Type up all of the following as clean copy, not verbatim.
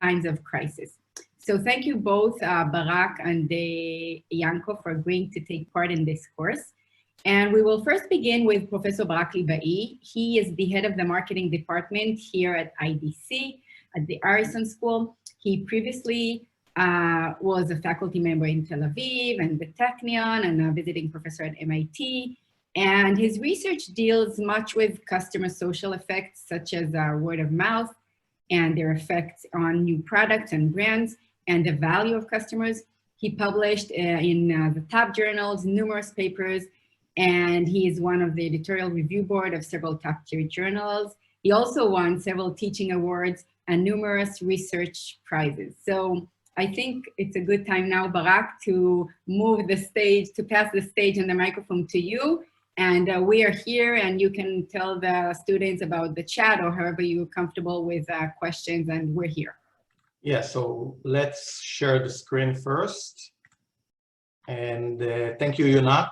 times of crisis. So thank you both, Barak and Yanko, for agreeing to take part in this course. And we will first begin with Professor Barak Libai. He is the head of the marketing department here at IDC, at the Harrison School. He previously was a faculty member in Tel Aviv and the Technion and a visiting professor at MIT. And his research deals much with customer social effects, such as word of mouth and their effects on new products and brands and the value of customers. He published in the top journals, numerous papers, and he is one of the editorial review board of several top-tier journals. He also won several teaching awards and numerous research prizes. So I think it's a good time now, Barak, to move the stage, to pass the stage and the microphone to you. And we are here, and you can tell the students about the chat or however you're comfortable with questions, and we're here. Yeah, so let's share the screen first. And thank you, Yonat.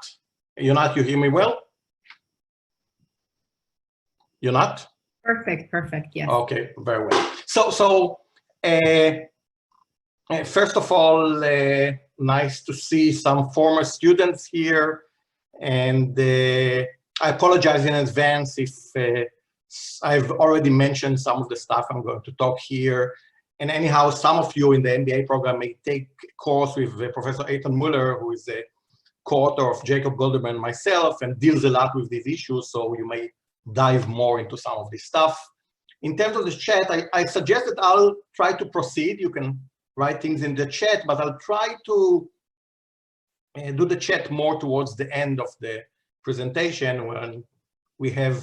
Yonat, you hear me well? Yonat? Perfect, perfect, yes. Okay, very well. So first of all, nice to see some former students here. And I apologize in advance if I've already mentioned some of the stuff I'm going to talk here. And anyhow, some of you in the MBA program may take a course with Professor Eitan Muller, who is a co-author of Jacob Golderman and myself, and deals a lot with these issues, so you may dive more into some of this stuff. In terms of the chat, I suggest that I'll try to proceed. You can write things in the chat, but I'll try to do the chat more towards the end of the presentation when we have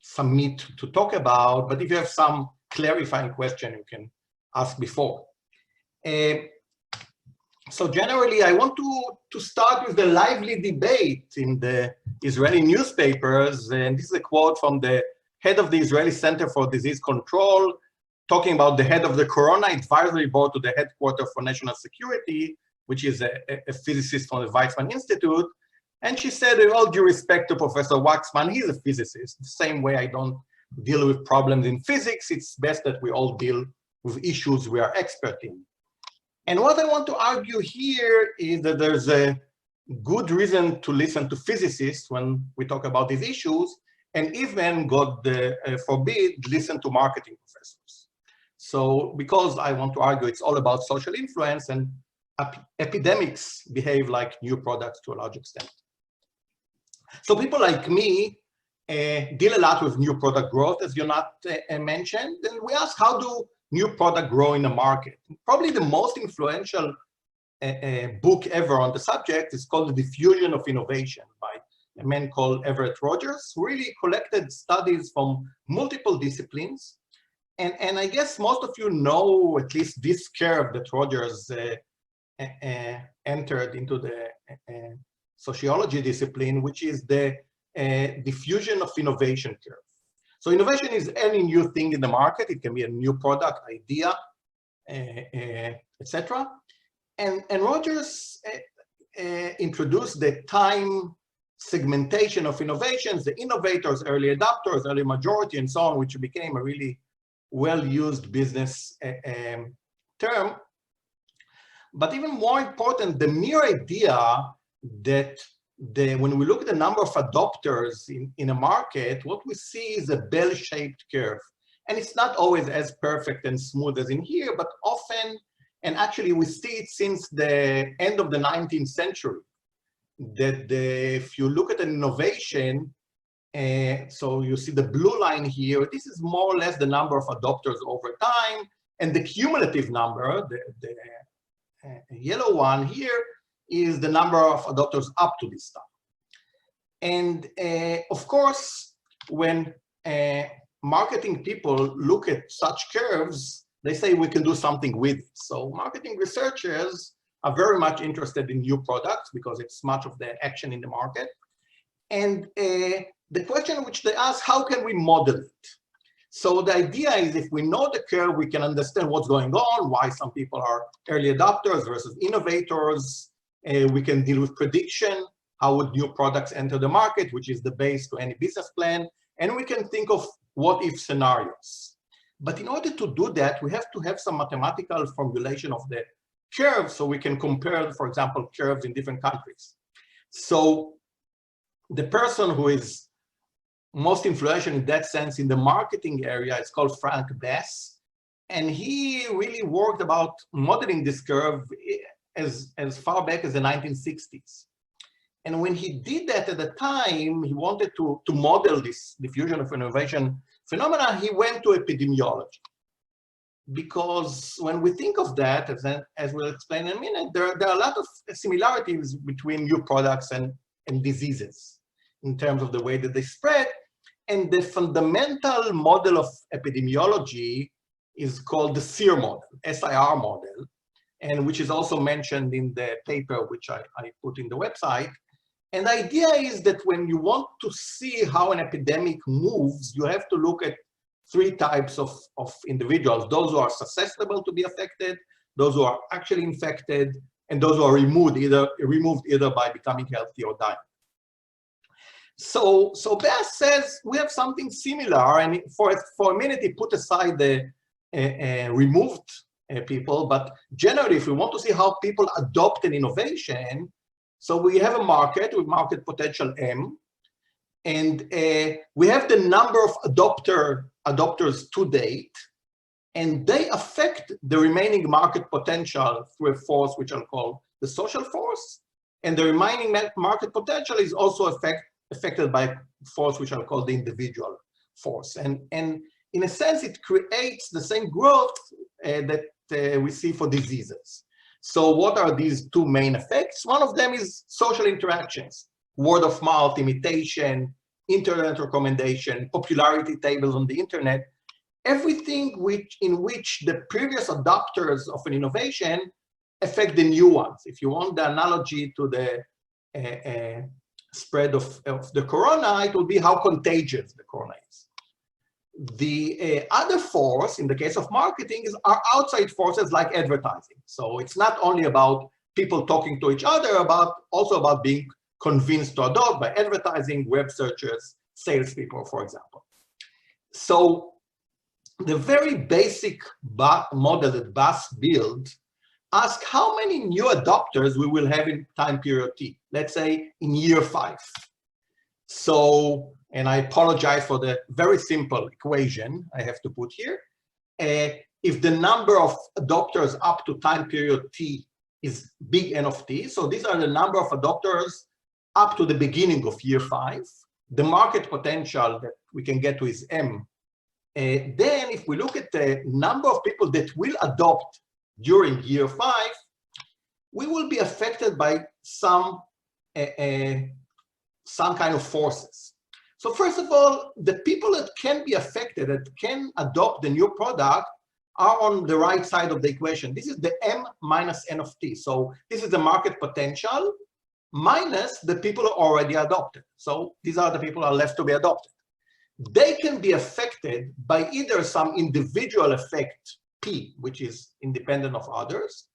some meat to talk about. But if you have some clarifying question, you can ask before. So generally, I want to start with the lively debate in the Israeli newspapers. And this is a quote from the head of the Israeli Center for Disease Control, talking about the head of the Corona Advisory Board to the Headquarters for National Security, which is a physicist from the Weizmann Institute. And she said, with all due respect to Professor Waxman, he's a physicist. The same way I don't deal with problems in physics, it's best that we all deal with issues we are expert in. And what I want to argue here is that there's a good reason to listen to physicists when we talk about these issues, and even, God forbid, listen to marketing professors. So because I want to argue it's all about social influence, and epidemics behave like new products to a large extent. So people like me deal a lot with new product growth, as Yonat mentioned, and we ask, how do new product grow in the market? Probably the most influential book ever on the subject is called The Diffusion of Innovation by a man called Everett Rogers, who really collected studies from multiple disciplines. And I guess most of you know at least this curve that Rogers entered into the sociology discipline, which is the diffusion of innovation curve. So innovation is any new thing in the market. It can be a new product, idea, etc. And Rogers introduced the time segmentation of innovations, the innovators, early adopters, early majority, and so on, which became a really well-used business term. But even more important, the mere idea that when we look at the number of adopters in a market, what we see is a bell-shaped curve. And it's not always as perfect and smooth as in here, but often, and actually we see it since the end of the 19th century, that if you look at an innovation, so you see the blue line here, this is more or less the number of adopters over time, and the cumulative number, the yellow one here, is the number of adopters up to this time. And of course, when marketing people look at such curves, they say we can do something with it. So marketing researchers are very much interested in new products because it's much of the action in the market. And the question which they ask, how can we model it? So the idea is, if we know the curve, we can understand what's going on, why some people are early adopters versus innovators. We can deal with prediction, how would new products enter the market, which is the base to any business plan. And we can think of what-if scenarios. But in order to do that, we have to have some mathematical formulation of the curve so we can compare, for example, curves in different countries. So the person who is most influential in that sense in the marketing area is called Frank Bass. And he really worked about modeling this curve as far back as the 1960s. And when he did that at the time, he wanted to model this diffusion of innovation phenomena, he went to epidemiology. Because when we think of that, as we'll explain in a minute, there are a lot of similarities between new products and diseases in terms of the way that they spread. And the fundamental model of epidemiology is called the SIR model, SIR model, and which is also mentioned in the paper which I put in the website. And the idea is that when you want to see how an epidemic moves, you have to look at three types of individuals: those who are susceptible to be affected, those who are actually infected, and those who are removed either by becoming healthy or dying. So Bass says we have something similar, and for a minute he put aside the removed people, but generally if we want to see how people adopt an innovation, so we have a market with market potential M, and we have the number of adopters to date, and they affect the remaining market potential through a force which I'll call the social force, and the remaining market potential is also affected by a force which I'll call the individual force. And in a sense, it creates the same growth that we see for diseases. So what are these two main effects? One of them is social interactions, word of mouth, imitation, internet recommendation, popularity tables on the internet, everything in which the previous adopters of an innovation affect the new ones. If you want the analogy to the spread of the corona, it will be how contagious the corona is. The other force, in the case of marketing, are outside forces like advertising. So it's not only about people talking to each other, also about being convinced to adopt by advertising, web searchers, salespeople, for example. So the very basic model that Bass built asks how many new adopters we will have in time period T, let's say in year 5. So, and I apologize for the very simple equation I have to put here. If the number of adopters up to time period T is big N of T, so these are the number of adopters up to the beginning of year 5, the market potential that we can get to is M. Then if we look at the number of people that will adopt during year 5, we will be affected by some kind of forces. So first of all, the people that can be affected, that can adopt the new product, are on the right side of the equation. This is the M minus N of T. So this is the market potential minus the people who already adopted. So these are the people who are left to be adopted. They can be affected by either some individual effect P, which is independent of others,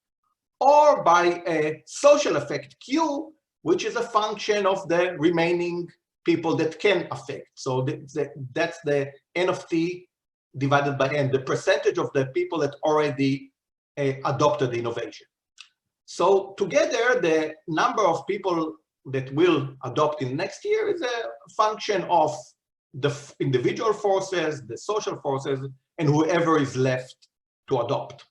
or by a social effect Q, which is a function of the remaining people that can affect. So that's the N of T divided by N, the percentage of the people that already adopted the innovation. So together, the number of people that will adopt in next year is a function of the individual forces, the social forces, and whoever is left to adopt.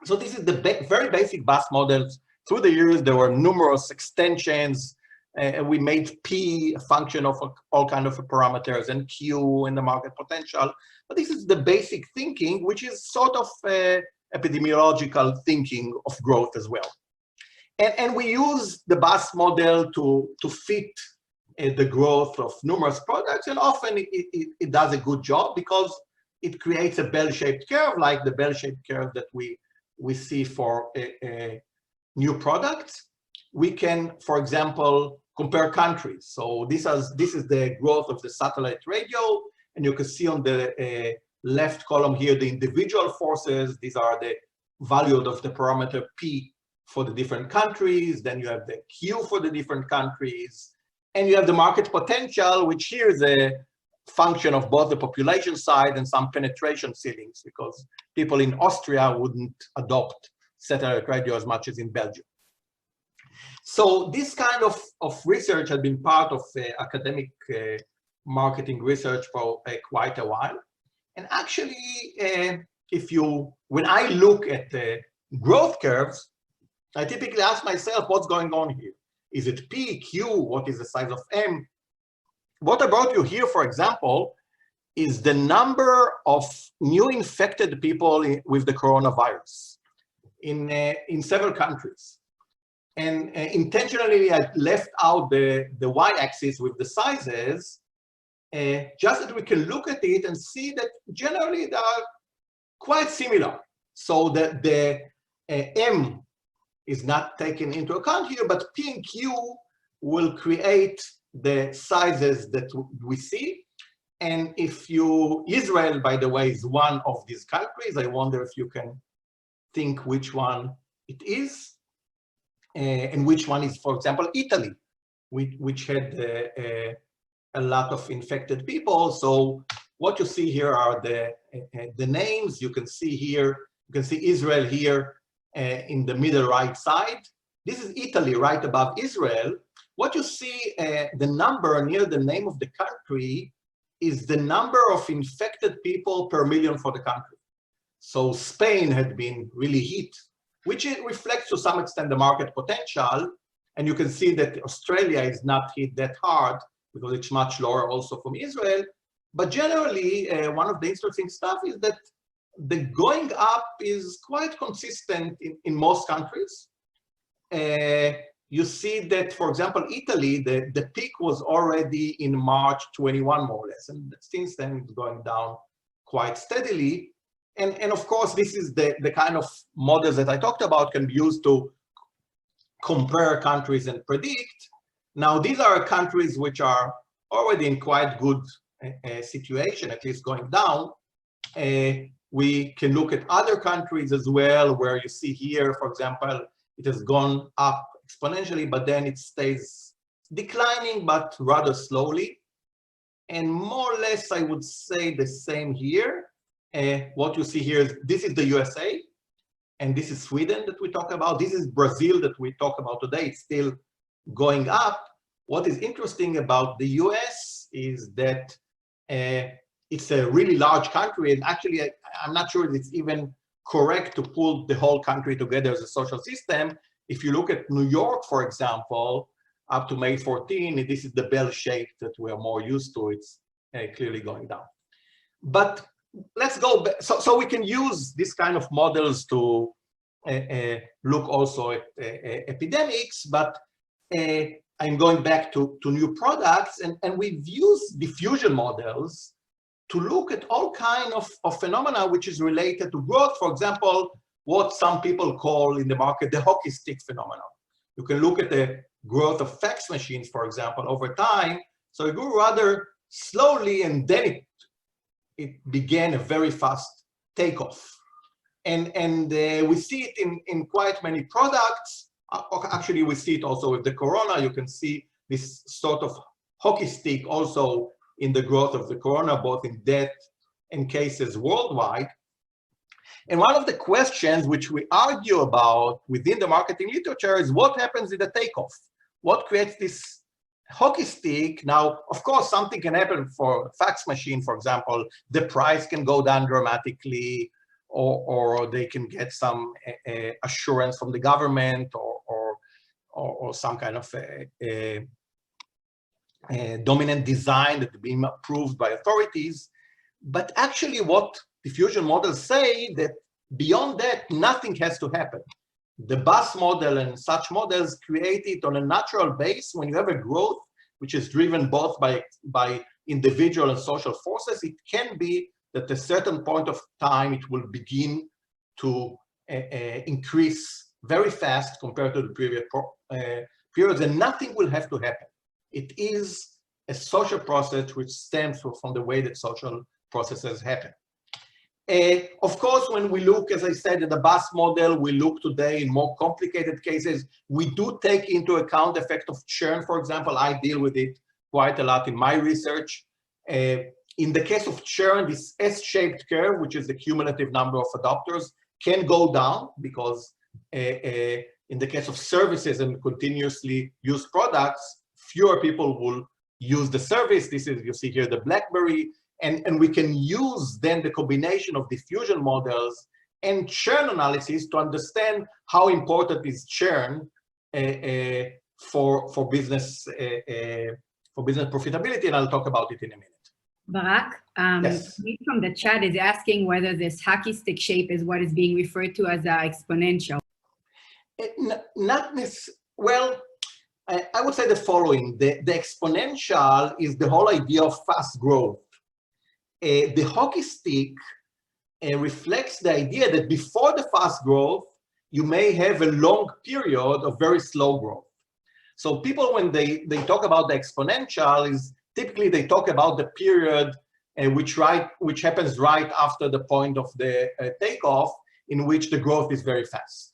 So this is the very basic Bass models. Through the years, there were numerous extensions. We made P a function of all kinds of parameters, and Q in the market potential. But this is the basic thinking, which is sort of epidemiological thinking of growth as well. And we use the Bass model to fit the growth of numerous products, and often it does a good job because it creates a bell-shaped curve, like the bell-shaped curve that we see for new products. We can, for example, compare countries. So this is the growth of the satellite radio, and you can see on the left column here the individual forces. These are the value of the parameter P for the different countries. Then you have the Q for the different countries, and you have the market potential, which here is function of both the population side and some penetration ceilings, because people in Austria wouldn't adopt satellite radio as much as in Belgium. So this kind of research has been part of academic marketing research for quite a while. And actually, when I look at the growth curves, I typically ask myself, what's going on here? Is it P, Q? What is the size of M? What I brought you here, for example, is the number of new infected people with the coronavirus in several countries. And intentionally, I left out the y-axis with the sizes, just that we can look at it and see that generally they are quite similar. So that the M is not taken into account here, but P and Q will create the sizes that we see. And Israel, by the way, is one of these countries. I wonder if you can think which one it is, and which one is, for example, Italy, which had a lot of infected people. So what you see here are the names. You can see here, you can see Israel here in the middle right side. This is Italy right above Israel. What you see, the number near the name of the country is the number of infected people per million for the country. So Spain had been really hit, which it reflects to some extent the market potential. And you can see that Australia is not hit that hard because it's much lower also from Israel. But generally, one of the interesting stuff is that the going up is quite consistent in most countries. You see that, for example, Italy, the peak was already in March 21, more or less. And since then, it's going down quite steadily. And of course, this is the kind of models that I talked about can be used to compare countries and predict. Now, these are countries which are already in quite good situation, at least going down. We can look at other countries as well, where you see here, for example, it has gone up exponentially, but then it stays declining, but rather slowly. And more or less, I would say the same here. What you see here is, this is the USA, and this is Sweden that we talk about. This is Brazil that we talk about today. It's still going up. What is interesting about the US is that it's a really large country, and actually, I'm not sure if it's even correct to pull the whole country together as a social system. If you look at New York, for example, up to May 14, this is the bell shape that we're more used to. It's clearly going down. But let's go back. So we can use this kind of models to look also at epidemics, but I'm going back to new products, and we've used diffusion models to look at all kinds of phenomena which is related to growth. For example, what some people call in the market the hockey stick phenomenon. You can look at the growth of fax machines, for example, over time. So it grew rather slowly, and then it began a very fast takeoff. And we see it in quite many products. Actually, we see it also with the corona. You can see this sort of hockey stick also in the growth of the corona, both in death and cases worldwide. And one of the questions which we argue about within the marketing literature is what happens in the takeoff? What creates this hockey stick? Now, of course, something can happen for a fax machine, for example. The price can go down dramatically, or they can get some assurance from the government, or some kind of dominant design that being approved by authorities. But actually what diffusion models say that beyond that, nothing has to happen. The bus model and such models create it on a natural base. When you have a growth which is driven both by individual and social forces, it can be that at a certain point of time it will begin to increase very fast compared to the previous periods, and nothing will have to happen. It is a social process which stems from the way that social processes happen. Of course, when we look, as I said, at the bus model, we look today in more complicated cases. We do take into account the effect of churn, for example. I deal with it quite a lot in my research. In the case of churn, this S-shaped curve, which is the cumulative number of adopters, can go down because in the case of services and continuously used products, fewer people will use the service. This is, you see here, the BlackBerry. And we can use then the combination of diffusion models and churn analysis to understand how important is churn for business profitability. And I'll talk about it in a minute. Barak, yes. from the chat is asking whether this hockey stick shape is what is being referred to as exponential. Not necessarily. Well, I would say the following. The exponential is the whole idea of fast growth. The hockey stick reflects the idea that before the fast growth, you may have a long period of very slow growth. So people, when they talk about the exponential, is typically they talk about the period which happens right after the point of the takeoff, in which the growth is very fast.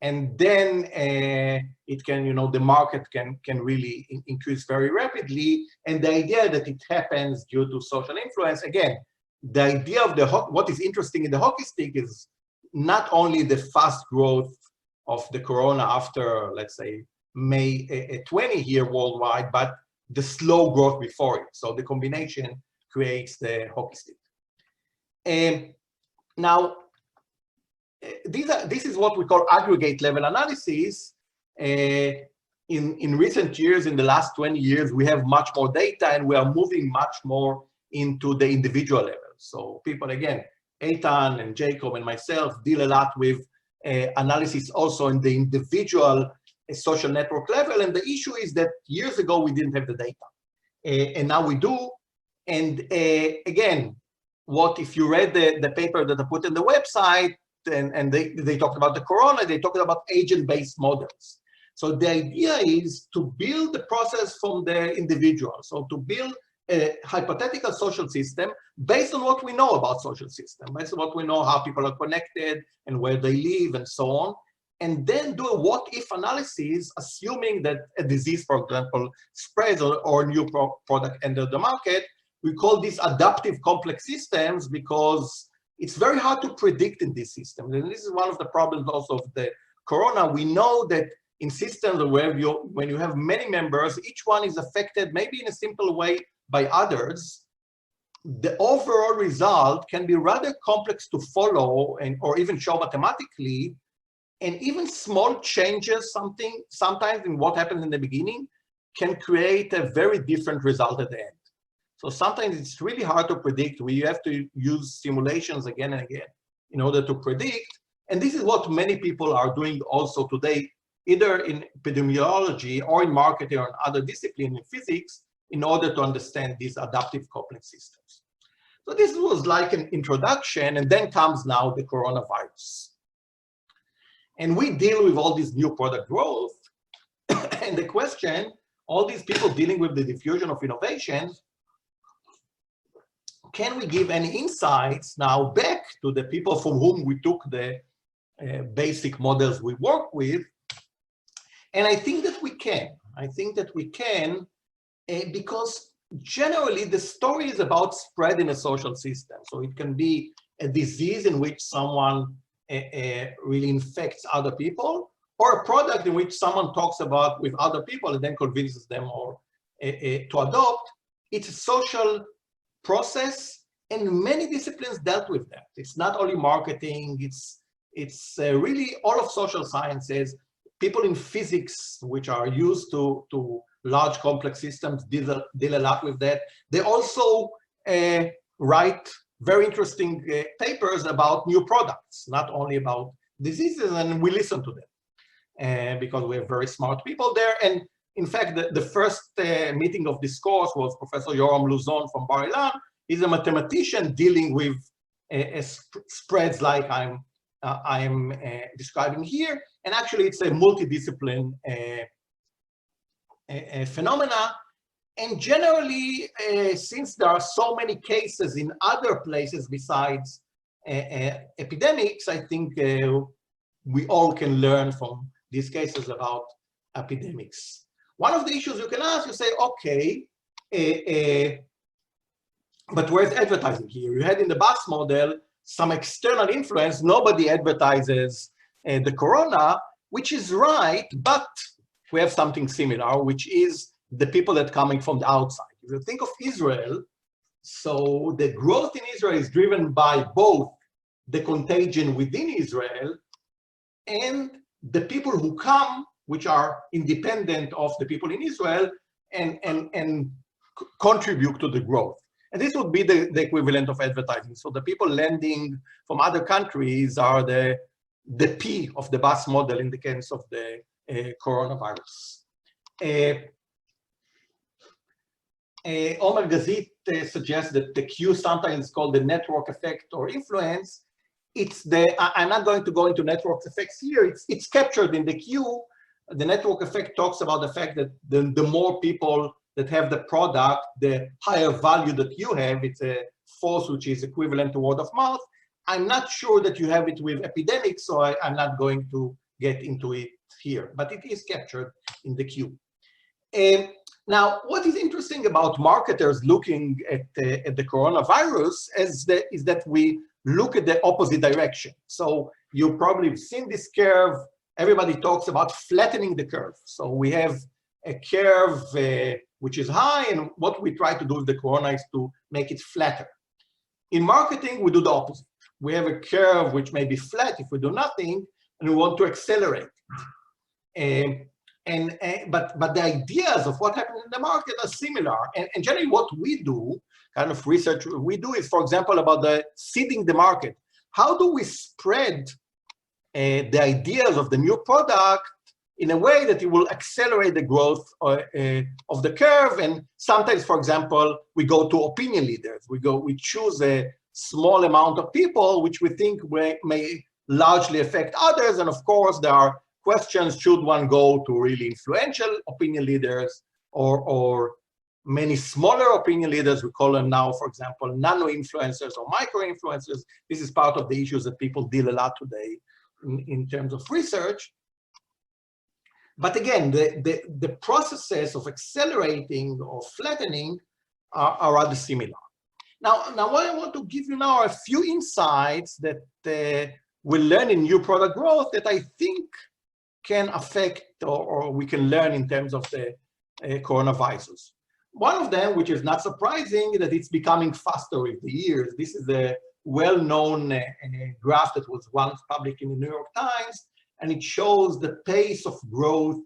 And then it can, the market can really increase very rapidly. And the idea that it happens due to social influence, again, the idea of what is interesting in the hockey stick is not only the fast growth of the corona after, let's say, May 20 here worldwide, but the slow growth before it. So the combination creates the hockey stick. Now, this is what we call aggregate level analysis. In recent years, in the last 20 years, we have much more data and we are moving much more into the individual level. So people, again, Eitan and Jacob and myself deal a lot with analysis also in the individual social network level. And the issue is that years ago, we didn't have the data. And now we do. And again, if you read the paper that I put in the website, and they talked about the corona, they talked about agent-based models. So the idea is to build the process from the individual. So to build a hypothetical social system based on what we know about social system, based on what we know how people are connected and where they live and so on, and then do a what-if analysis, assuming that a disease, for example, spreads or a new product enters the market. We call these adaptive complex systems because it's very hard to predict in this system. And this is one of the problems also of the corona. We know that in systems where when you have many members, each one is affected maybe in a simple way by others. The overall result can be rather complex to follow or even show mathematically. And even small changes, sometimes in what happens in the beginning, can create a very different result at the end. So sometimes it's really hard to predict. We have to use simulations again and again in order to predict. And this is what many people are doing also today, either in epidemiology or in marketing or in other disciplines in physics, in order to understand these adaptive complex systems. So this was like an introduction, and then comes now the coronavirus. And we deal with all this new product growth. And the question, all these people dealing with the diffusion of innovation, can we give any insights now back to the people from whom we took the basic models we work with? And I think that we can. I think that we can because generally the story is about spread in a social system. So it can be a disease in which someone really infects other people, or a product in which someone talks about with other people and then convinces them or to adopt. It's a social process, and many disciplines dealt with that. It's not only marketing, it's really all of social sciences. People in physics, which are used to large complex systems, deal a lot with that. They also write very interesting papers about new products, not only about diseases, and we listen to them because we have very smart people there. And in fact, the first meeting of this course was Professor Yoram Luzon from Bar Ilan. He's a mathematician dealing with spreads like I'm describing here. And actually, it's a multidiscipline phenomena. And generally, since there are so many cases in other places besides epidemics, I think we all can learn from these cases about epidemics. One of the issues you can ask, you say, okay, But where's advertising here? You had in the bus model some external influence. Nobody advertises the corona, which is right, but we have something similar, which is the people that are coming from the outside. If you think of Israel, so the growth in Israel is driven by both the contagion within Israel and the people who come, which are independent of the people in Israel, and contribute to the growth. And this would be the equivalent of advertising. So the people landing from other countries are the P of the bus model in the case of the coronavirus. Omer Gazit suggests that the Q sometimes is called the network effect or influence. It's I'm not going to go into network effects here. It's captured in the Q. The network effect talks about the fact that the more people that have the product, the higher value that you have. It's a force which is equivalent to word of mouth. I'm not sure that you have it with epidemics, so I'm not going to get into it here, but it is captured in the Q. Now, what is interesting about marketers looking at the coronavirus is that we look at the opposite direction. So you probably have seen this curve. Everybody talks about flattening the curve. So we have a curve which is high, and what we try to do with the corona is to make it flatter. In marketing, we do the opposite. We have a curve which may be flat if we do nothing, and we want to accelerate it. But the ideas of what happens in the market are similar. And generally what we do, kind of research we do is, for example, about the seeding the market. How do we spread the ideas of the new product in a way that it will accelerate the growth of the curve? And sometimes, for example, we go to opinion leaders. We choose a small amount of people which we think may largely affect others. And of course, there are questions: should one go to really influential opinion leaders or many smaller opinion leaders? We call them now, for example, nano-influencers or micro-influencers. This is part of the issues that people deal a lot today in terms of research. But again, the processes of accelerating or flattening are rather similar. Now what I want to give you now are a few insights that we'll learn in new product growth that I think can affect or we can learn in terms of the coronavirus. One of them, which is not surprising, that it's becoming faster with the years. This is a well-known graph that was once published in the New York Times, and it shows the pace of growth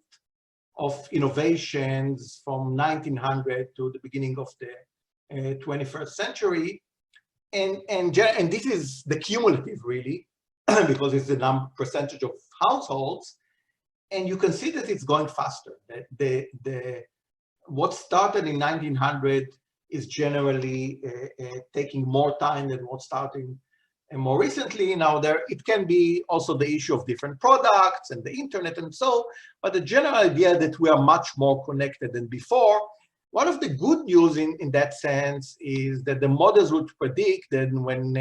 of innovations from 1900 to the beginning of the 21st century. And this is the cumulative, really, because it's the percentage of households. And you can see that it's going faster. What started in 1900 is generally taking more time than what started more recently. Now, it can be also the issue of different products and the internet and so, but the general idea that we are much more connected than before. One of the good news in that sense is that the models would predict that when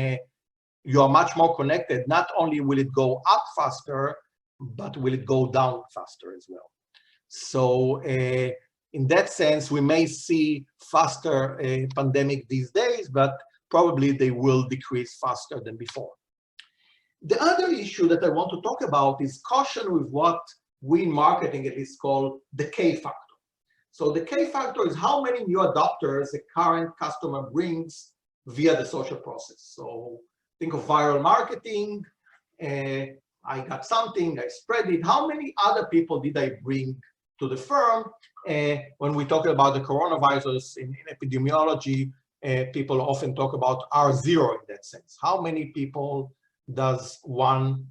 you are much more connected, not only will it go up faster, but will it go down faster as well. So in that sense, we may see faster pandemic these days, but probably they will decrease faster than before. The other issue that I want to talk about is caution with what we in marketing at least call decay factor. So decay factor is how many new adopters a current customer brings via the social process. So think of viral marketing. I got something, I spread it. How many other people did I bring to the firm? When we talk about the coronavirus in epidemiology, people often talk about R0 in that sense. How many people does one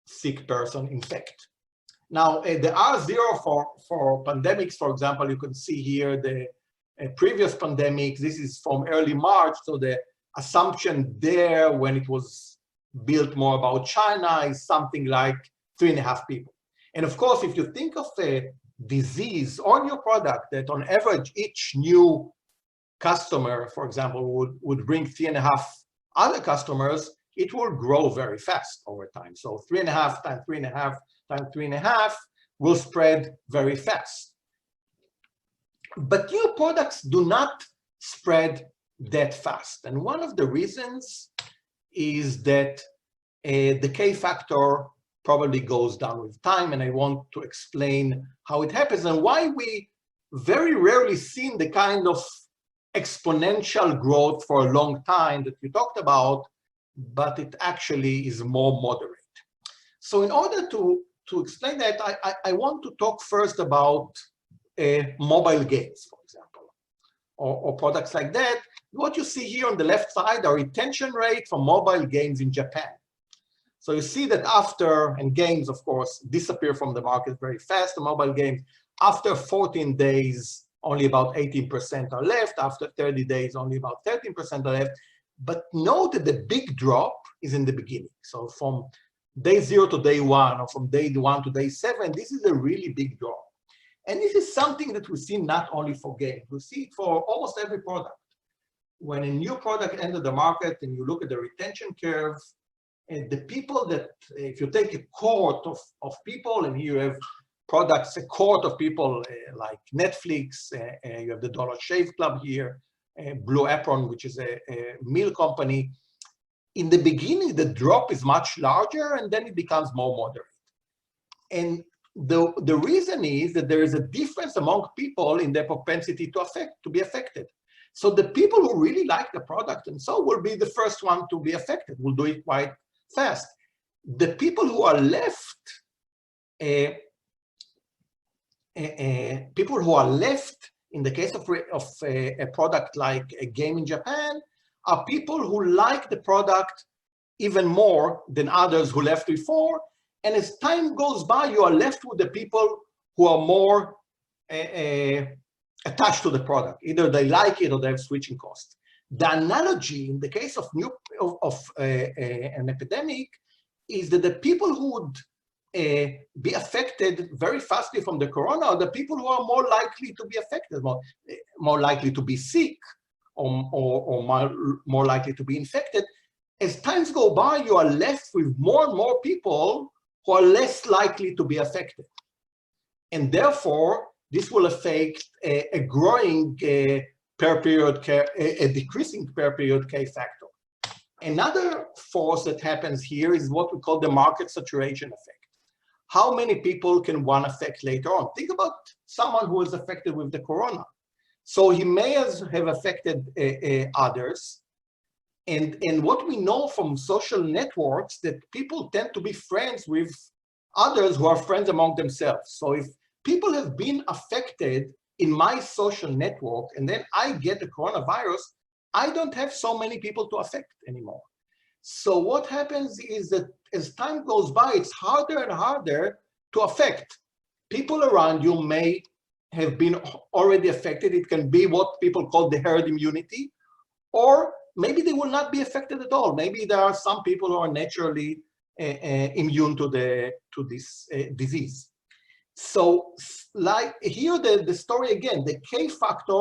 sick person infect? Now, the R0 for pandemics, for example, you can see here the previous pandemic. This is from early March, so the assumption there when it was built more about China is something like 3.5 people. And of course, if you think of a disease on your product that on average each new customer, for example, would bring 3.5 other customers, it will grow very fast over time. So 3.5 times 3.5 times 3.5 will spread very fast. But new products do not spread that fast. And one of the reasons is that decay factor probably goes down with time, and I want to explain how it happens and why we very rarely seen the kind of exponential growth for a long time that you talked about, but it actually is more moderate. So in order to explain that, I want to talk first about mobile games, for example, or products like that. What you see here on the left side are retention rate for mobile games in Japan. So you see that after, and games, of course, disappear from the market very fast, the mobile games, after 14 days, only about 18% are left. After 30 days, only about 13% are left. But note that the big drop is in the beginning. So from day 0 to day 1, or from day 1 to day 7, this is a really big drop. And this is something that we see not only for games, we see it for almost every product. When a new product enters the market and you look at the retention curve, and the people that, if you take a cohort of people, and here you have products, a cohort of people like Netflix, you have the Dollar Shave Club here, Blue Apron, which is a meal company. In the beginning, the drop is much larger, and then it becomes more moderate. And the reason is that there is a difference among people in their propensity to be affected. So the people who really like the product and so will be the first one to be affected, will do it quite fast. The people who are left, people who are left in the case of a product like a game in Japan, are people who like the product even more than others who left before. And as time goes by, you are left with the people who are more attached to the product. Either they like it or they have switching costs. The analogy in the case of an epidemic is that the people who would be affected very fastly from the corona are the people who are more likely to be affected, more likely to be sick, or more likely to be infected. As times go by, you are left with more and more people who are less likely to be affected. And therefore, this will affect a growing per period, a decreasing per period K factor. Another force that happens here is what we call the market saturation effect. How many people can one affect later on? Think about someone who is affected with the corona. So he may have affected others. And what we know from social networks, that people tend to be friends with others who are friends among themselves. So if people have been affected in my social network, and then I get the coronavirus, I don't have so many people to affect anymore. So what happens is that as time goes by, it's harder and harder to affect. People around you may have been already affected. It can be what people call the herd immunity, or maybe they will not be affected at all. Maybe there are some people who are naturally immune to this disease. So like here, the story again, the K factor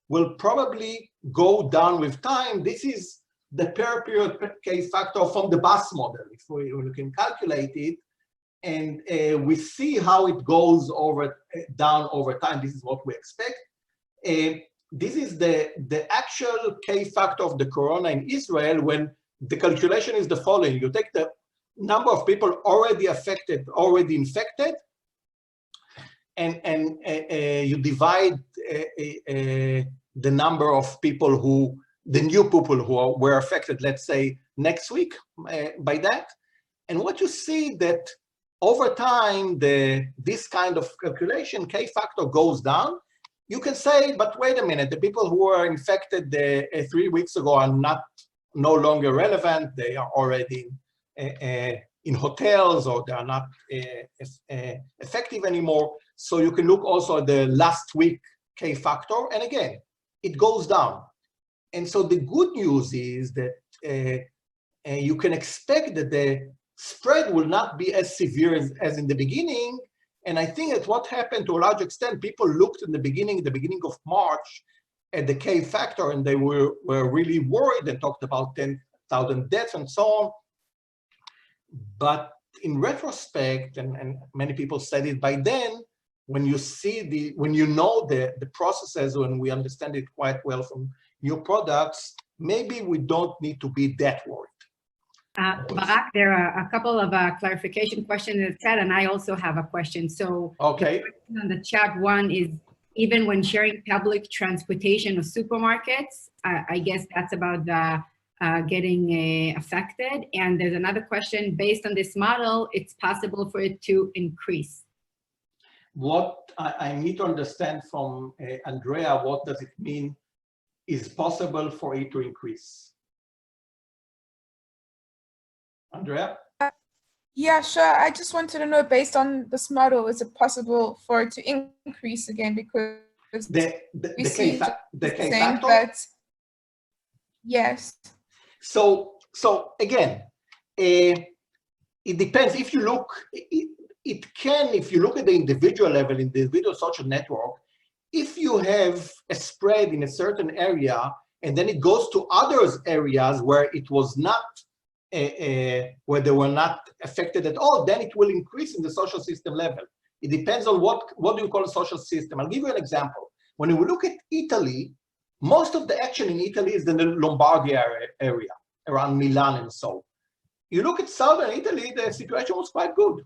will probably go down with time. This is the per period K factor from the bus model, if we can calculate it. And we see how it goes down over time. This is what we expect. This is the actual K factor of the corona in Israel, when the calculation is the following. You take the number of people already affected, already infected, and you divide the number of people the new people who were affected, let's say next week, by that. And what you see that over time, this kind of calculation, K factor goes down. You can say, but wait a minute, the people who were infected 3 weeks ago are no longer relevant. They are already in hotels, or they are not effective anymore. So you can look also at the last week K factor, and again, it goes down. And so the good news is that you can expect that the spread will not be as severe as in the beginning. And I think that what happened to a large extent, people looked in the beginning of March at the K factor, and they were really worried and talked about 10,000 deaths and so on. But in retrospect, and many people said it by then, when you see when you know the processes, when we understand it quite well from new products, maybe we don't need to be that worried. Barak, there are a couple of clarification questions in the chat, and I also have a question. So okay, on the chat, one is, even when sharing public transportation or supermarkets, I guess that's about the getting affected. And there's another question, based on this model, it's possible for it to increase. What I need to understand from Andrea, what does it mean is possible for it to increase? Andrea? Yeah, sure. I just wanted to know, based on this model, is it possible for it to increase again? Because the Decay Factor? That, yes. So again, it depends. If you look, it can, if you look at the individual level, in the individual social network, if you have a spread in a certain area, and then it goes to other areas where it was not, where they were not affected at all, then it will increase in the social system level. It depends on what do you call a social system. I'll give you an example. When we look at Italy, most of the action in Italy is in the Lombardy area, around Milan and so. You look at southern Italy, the situation was quite good.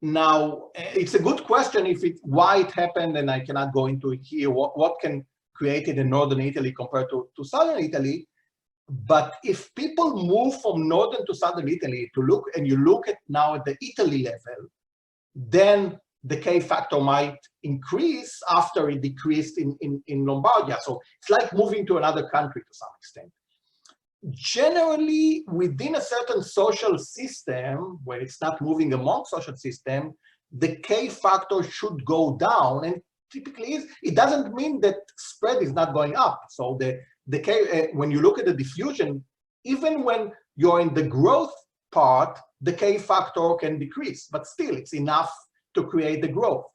Now, it's a good question why it happened, and I cannot go into it here, what can create it in northern Italy compared to southern Italy. But if people move from northern to southern Italy to look, and you look at now at the Italy level, then the Decay Factor might increase after it decreased in Lombardia. So it's like moving to another country to some extent. Generally, within a certain social system, where it's not moving among social system, the Decay Factor should go down, and typically it doesn't mean that spread is not going up. So the decay, when you look at the diffusion, even when you're in the growth part, the Decay Factor can decrease, but still it's enough to create the growth.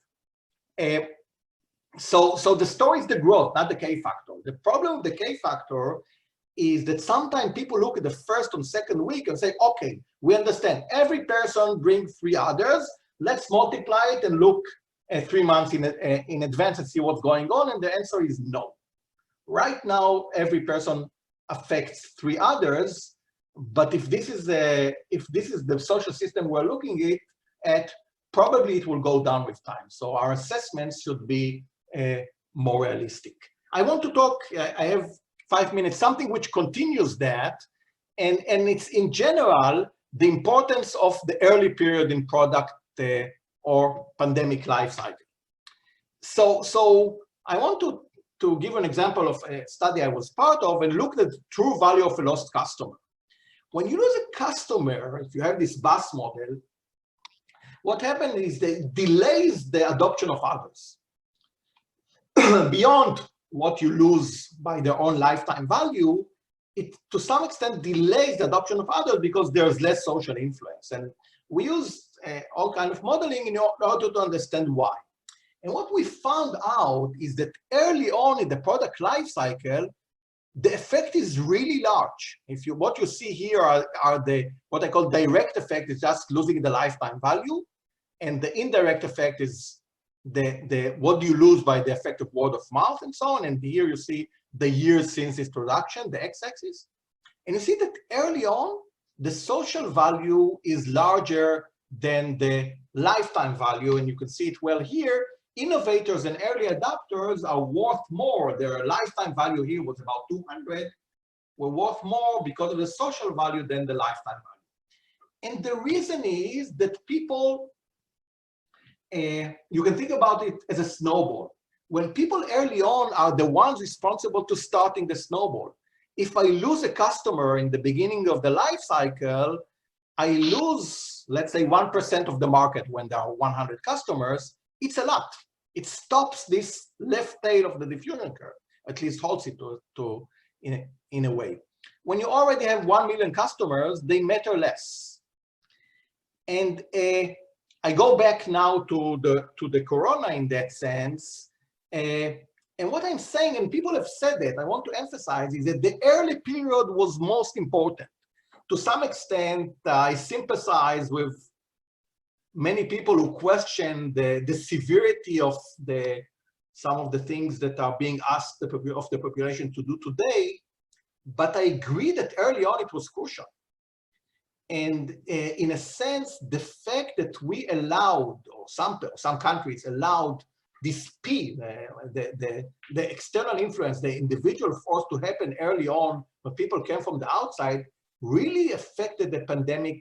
So the story is the growth, not the Decay Factor. The problem with the Decay Factor is that sometimes people look at the first and second week and say, okay, we understand every person brings 3 others, let's multiply it and look at 3 months in advance and see what's going on, and the answer is no. Right now, every person affects 3 others, but if this is the social system we're looking at, probably it will go down with time. So our assessments should be more realistic. I want to talk, I have 5 minutes, something which continues that, and it's in general the importance of the early period in product or pandemic life cycle. So I want to give an example of a study I was part of and look at the true value of a lost customer. When you lose a customer, if you have this bus model, what happens is that it delays the adoption of others. Beyond what you lose by their own lifetime value, it to some extent delays the adoption of others because there's less social influence. And we use all kinds of modeling in order to understand why. And what we found out is that early on in the product life cycle, the effect is really large. What you see here are the what I call direct effect, is just losing the lifetime value, and the indirect effect is what do you lose by the effect of word of mouth and so on. And here you see the years since introduction, the x-axis, and you see that early on the social value is larger than the lifetime value, and you can see it well here. Innovators and early adopters are worth more. Their lifetime value here was about 200, were worth more because of the social value than the lifetime value. And the reason is that people, you can think about it as a snowball. When people early on are the ones responsible to starting the snowball. If I lose a customer in the beginning of the life cycle, I lose, let's say, 1% of the market when there are 100 customers. It's a lot. It stops this left tail of the diffusion curve, at least holds it in a way. When you already have 1 million customers, they matter less. And I go back now to the corona in that sense. And what I'm saying, and people have said it, I want to emphasize, is that the early period was most important. To some extent, I sympathize with many people who question the severity of the some of the things that are being asked of the population to do today, but I agree that early on it was crucial. And in a sense, the fact that we allowed, or some countries allowed this P, the external influence, the individual force to happen early on when people came from the outside, really affected the pandemic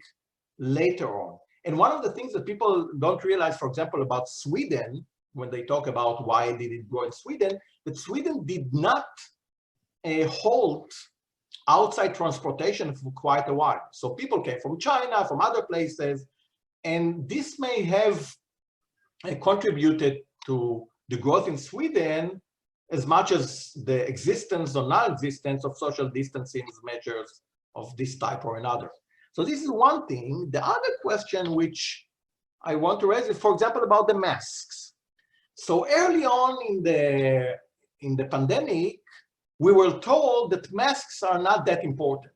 later on. And one of the things that people don't realize, for example, about Sweden, when they talk about why did it grow in Sweden, that Sweden did not halt outside transportation for quite a while. So people came from China, from other places, and this may have contributed to the growth in Sweden as much as the existence or non-existence of social distancing measures of this type or another. So this is one thing. The other question which I want to raise is, for example, about the masks. So early on in the pandemic, we were told that masks are not that important,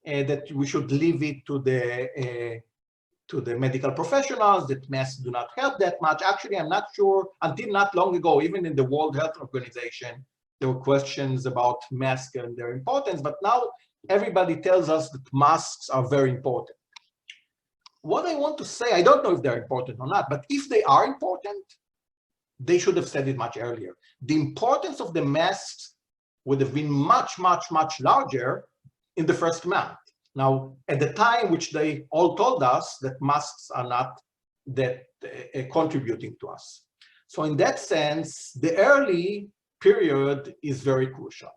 that we should leave it to the medical professionals, that masks do not help that much. Actually, I'm not sure, until not long ago, even in the World Health Organization, there were questions about masks and their importance, but now everybody tells us that masks are very important. What I want to say, I don't know if they're important or not, but if they are important, they should have said it much earlier. The importance of the masks would have been much, much, much larger in the first month. Now, at the time which they all told us that masks are not that contributing to us. So in that sense, the early period is very crucial.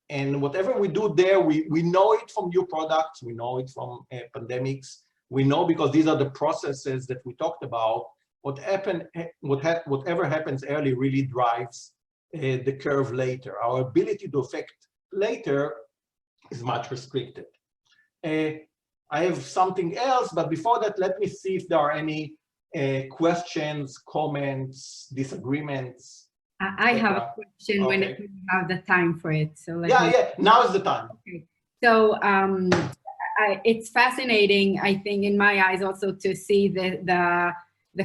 And whatever we do there, we know it from new products, we know it from pandemics, we know because these are the processes that we talked about. Whatever happens early really drives the curve later. Our ability to affect later is much restricted. I have something else, but before that, let me see if there are any questions, comments, disagreements. I have a question when we have the time for it. So yeah, now is the time. Okay. So it's fascinating, I think, in my eyes also to see the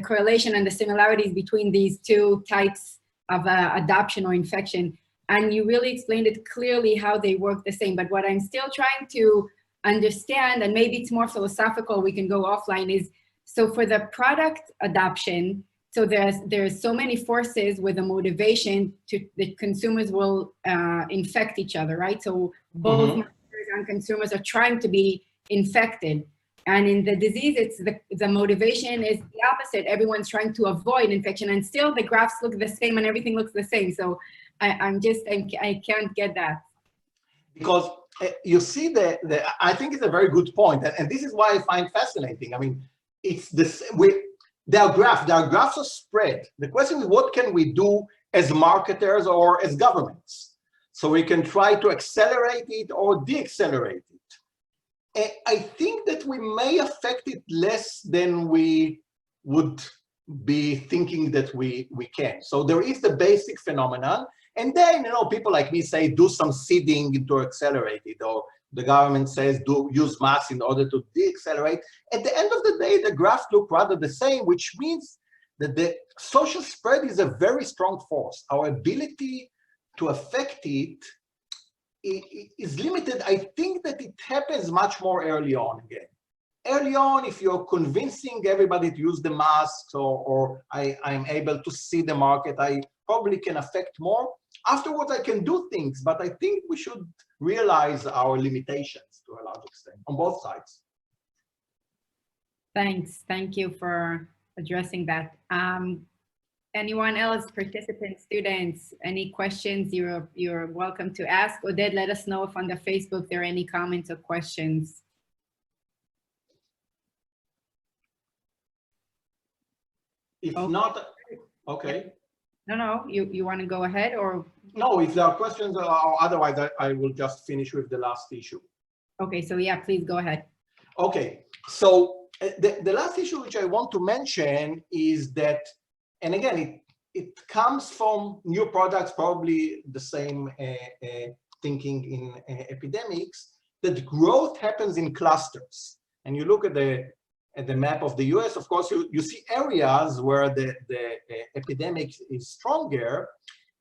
correlation and the similarities between these two types of adoption or infection. And you really explained it clearly how they work the same. But what I'm still trying to understand, and maybe it's more philosophical, we can go offline, is so for the product adoption, so there's so many forces with a motivation to the consumers will infect each other, right? So both marketers and consumers are trying to be infected. And in the disease, it's the motivation is the opposite. Everyone's trying to avoid infection, and still the graphs look the same and everything looks the same. So I can't get that. Because you see I think it's a very good point, and this is why I find fascinating. I mean, it's this there are graphs of spread. The question is, what can we do as marketers or as governments? So we can try to accelerate it or deaccelerate it. I think that we may affect it less than we would be thinking that we can. So there is the basic phenomenon, and then people like me say do some seeding to accelerate it, or the government says use masks in order to deaccelerate. At the end of the day, the graphs look rather the same, which means that the social spread is a very strong force. Our ability to affect it is limited. I think that it happens much more early on again. Early on, if you're convincing everybody to use the masks, or I'm able to see the market, I probably can affect more. Afterwards, I can do things, but I think we should realize our limitations to a large extent on both sides. Thanks. Thank you for addressing that. Anyone else, participants, students, any questions, you're welcome to ask. Oded, let us know if on the Facebook there are any comments or questions. If not, okay. No, you want to go ahead or? No, if there are questions, or otherwise I will just finish with the last issue. Okay, so yeah, please go ahead. Okay, so the last issue which I want to mention is that, and again, it comes from new products, probably the same thinking in epidemics, that growth happens in clusters. And you look at the the map of the US, of course, you see areas where the epidemic is stronger.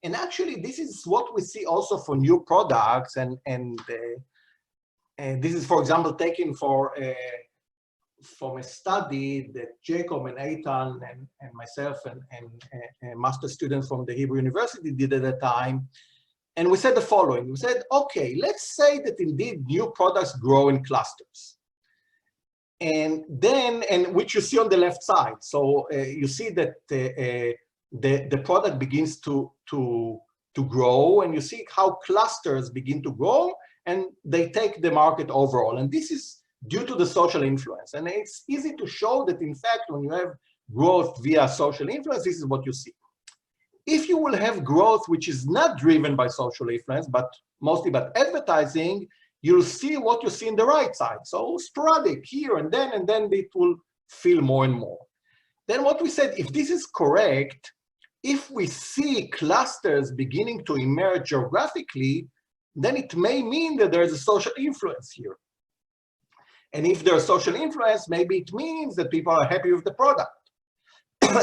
And actually, this is what we see also for new products. And this is, for example, taken from a study that Jacob and Eitan and myself and master students from the Hebrew University did at the time. And we said the following. We said, okay, let's say that indeed new products grow in clusters. And then, which you see on the left side. So you see that the product begins to grow, and you see how clusters begin to grow, and they take the market overall. And this is due to the social influence. And it's easy to show that, in fact, when you have growth via social influence, this is what you see. If you will have growth which is not driven by social influence, but mostly by advertising, you'll see what you see in the right side. So sporadic here and then it will feel more and more. Then what we said, if this is correct, if we see clusters beginning to emerge geographically, then it may mean that there is a social influence here. And if there's social influence, maybe it means that people are happy with the product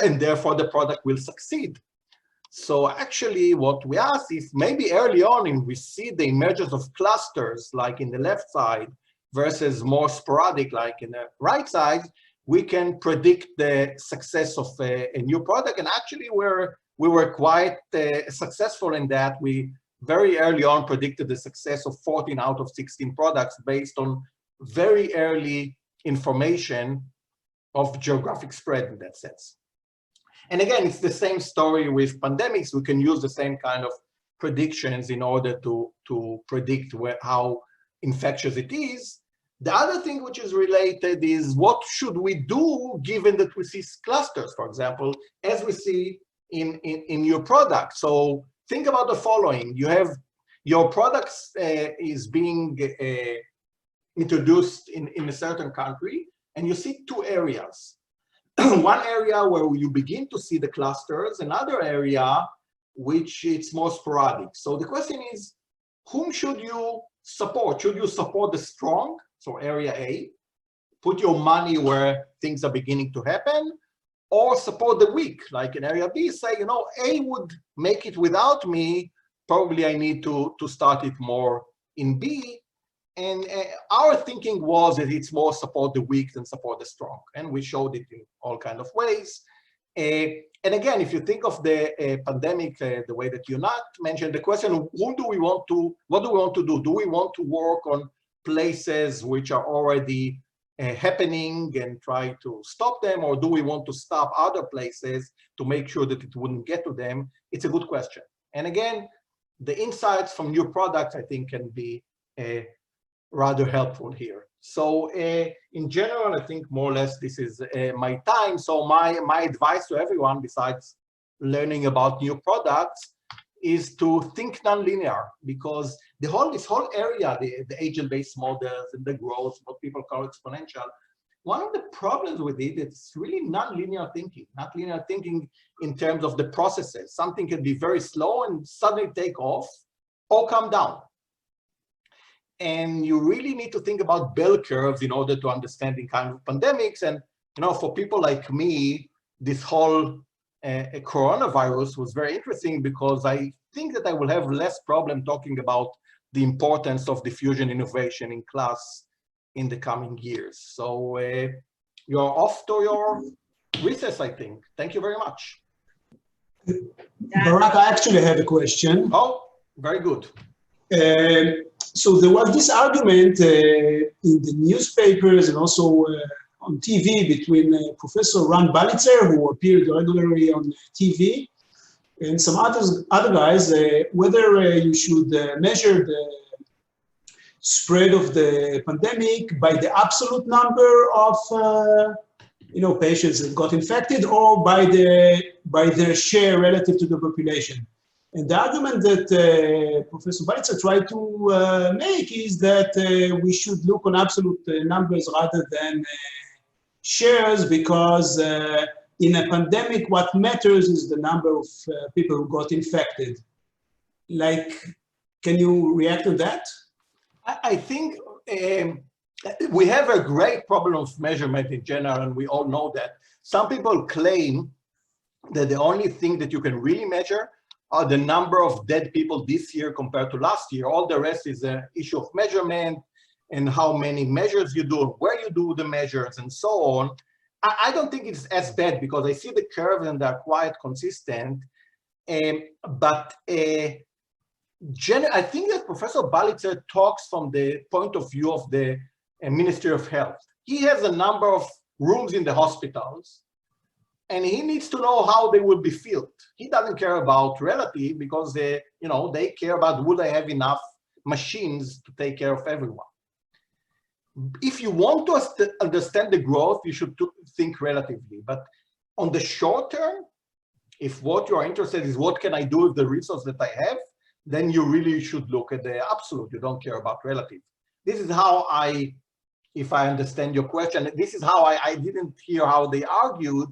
and therefore the product will succeed. So actually what we ask is maybe early on and we see the emergence of clusters like in the left side versus more sporadic like in the right side, we can predict the success of a new product. And actually we were quite successful in that. We very early on predicted the success of 14 out of 16 products based on very early information of geographic spread in that sense. And again, it's the same story with pandemics. We can use the same kind of predictions in order to predict how infectious it is. The other thing which is related is what should we do given that we see clusters, for example, as we see in your product. So think about the following. You have your product is being introduced in a certain country, and you see two areas. One area where you begin to see the clusters, another area which it's more sporadic. So the question is, whom should you support? Should you support the strong, so area A, put your money where things are beginning to happen, or support the weak, like in area B, say, you know, A would make it without me, probably I need to start it more in B. And our thinking was that it's more support the weak than support the strong. And we showed it in all kinds of ways. And again, if you think of the pandemic, the way that you not mentioned, the question, what do we want to do? Do we want to work on places which are already happening and try to stop them? Or do we want to stop other places to make sure that it wouldn't get to them? It's a good question. And again, the insights from new products, I think, can be rather helpful here. So in general, I think more or less this is my time. So my advice to everyone, besides learning about new products, is to think nonlinear, because this whole area, the agent-based models and the growth, what people call exponential, one of the problems with it, it's really nonlinear thinking. Not linear thinking in terms of the processes. Something can be very slow and suddenly take off or come down. And you really need to think about bell curves in order to understand the kind of pandemics. And you know, for people like me, this whole coronavirus was very interesting, because I think that I will have less problem talking about the importance of diffusion innovation in class in the coming years. So you're off to your recess, I think. Thank you very much. Barak, I actually have a question. Oh, very good. So there was this argument in the newspapers and also on TV between Professor Ran Balitzer, who appeared regularly on TV, and some other guys, whether you should measure the spread of the pandemic by the absolute number of patients that got infected, or by their share relative to the population. And the argument that Professor Balitzer tried to make is that we should look on absolute numbers rather than shares, because in a pandemic, what matters is the number of people who got infected. Like, can you react to that? I think we have a great problem of measurement in general, and we all know that. Some people claim that the only thing that you can really measure are the number of dead people this year compared to last year. All the rest is an issue of measurement and how many measures you do, where you do the measures, and so on. I don't think it's as bad because I see the curves and they're quite consistent. But I think that Professor Balitzer talks from the point of view of the Ministry of Health. He has a number of rooms in the hospitals, and he needs to know how they will be filled. He doesn't care about relative because they care about would I have enough machines to take care of everyone. If you want to understand the growth, you should think relatively. But on the short term, if what you are interested in is what can I do with the resource that I have, then you really should look at the absolute. You don't care about relative. This is how if I understand your question, this is how I didn't hear how they argued.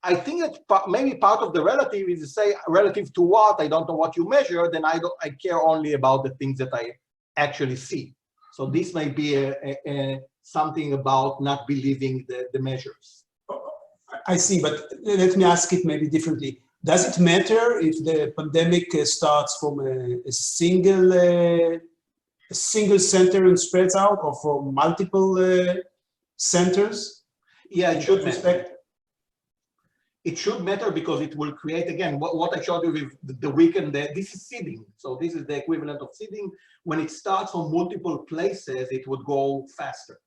I think that maybe part of the relative is to say relative to what, I don't know what you measure, then I care only about the things that I actually see. So this may be something about not believing the measures. I see, but let me ask it maybe differently. Does it matter if the pandemic starts from a single center and spreads out, or from multiple centers? Yeah, it should matter. It should matter because it will create, again, what I showed you with the weekend, this is seeding. So this is the equivalent of seeding. When it starts from multiple places, it would go faster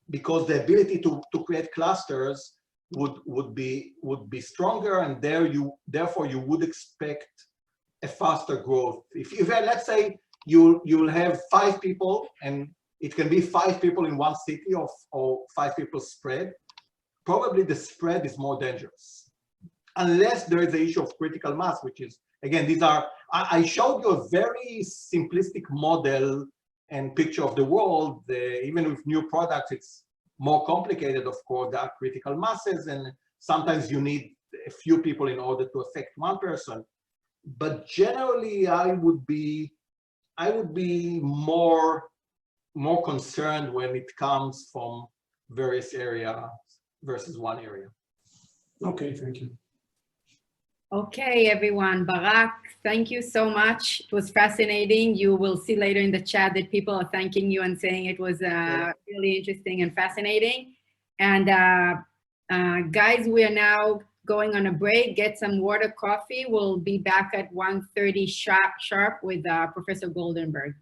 because the ability to create clusters would be stronger, and therefore you would expect a faster growth. If let's say you'll have 5 people, and it can be 5 people in one city or 5 people spread, probably the spread is more dangerous. Unless there is the issue of critical mass, which is, again, I showed you a very simplistic model and picture of the world. Even with new products, it's more complicated, of course. There are critical masses, and sometimes you need a few people in order to affect one person. But generally, I would be more concerned when it comes from various areas versus one area. Okay, thank you. Okay, everyone. Barak, thank you so much. It was fascinating. You will see later in the chat that people are thanking you and saying it was really interesting and fascinating. And guys, we are now going on a break. Get some water, coffee. We'll be back at 1:30 sharp with Professor Goldenberg.